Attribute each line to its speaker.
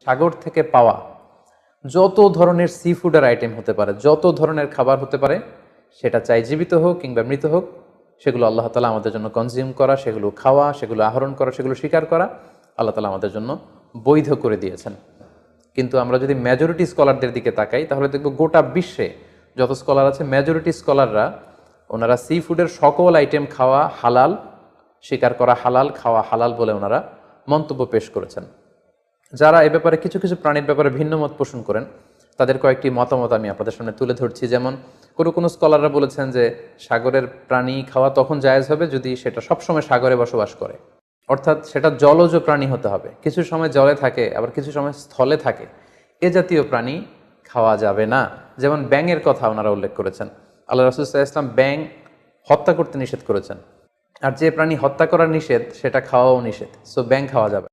Speaker 1: সাগর থেকে পাওয়া যত ধরনের সি ফুডের আইটেম হতে পারে, যত ধরনের খাবার হতে পারে, সেটা চাই জীবিত হোক কিংবা মৃত হোক, সেগুলো আল্লাহ তাআলা আমাদের জন্য কনজিউম করা, সেগুলো খাওয়া, সেগুলো আহরণ করা, সেগুলো স্বীকার করা আল্লাহ তাআলা আমাদের জন্য বৈধ করে দিয়েছেন। কিন্তু আমরা যদি মেজরিটি স্কলারদের দিকে তাকাই, তাহলে দেখব গোটা বিশ্বে যত স্কলার আছে, মেজরিটি স্কলাররা ওনারা সি ফুডের সকল আইটেম খাওয়া হালাল, স্বীকার করা হালাল, খাওয়া হালাল বলে ওনারা মন্তব্য পেশ করেছেন। যারা এ ব্যাপারে কিছু কিছু প্রাণীর ব্যাপারে ভিন্ন মত পোষণ করেন, তাদের কয়েকটি মতামত আমি আপনাদের সামনে তুলে ধরছি। যেমন কোনো স্কলাররা বলেছেন যে সাগরের প্রাণী খাওয়া তখন জায়েজ হবে যদি সেটা সবসময় সাগরে বসবাস করে, অর্থাৎ সেটা জলজ প্রাণী হতে হবে, কিছু সময় জলে থাকে আবার কিছু সময় স্থলে থাকে, এ জাতীয় প্রাণী খাওয়া যাবে না। যেমন ব্যাঙের কথা ওনারা উল্লেখ করেছেন, আল্লাহ রাসূল সাল্লাল্লাহু আলাইহি ওয়াসাল্লাম ব্যাঙ হত্যা করতে নিষেধ করেছেন, আর যে প্রাণী হত্যা করা নিষেধ সেটা খাওয়াও নিষেধ, সো ব্যাঙ খাওয়া যাবে।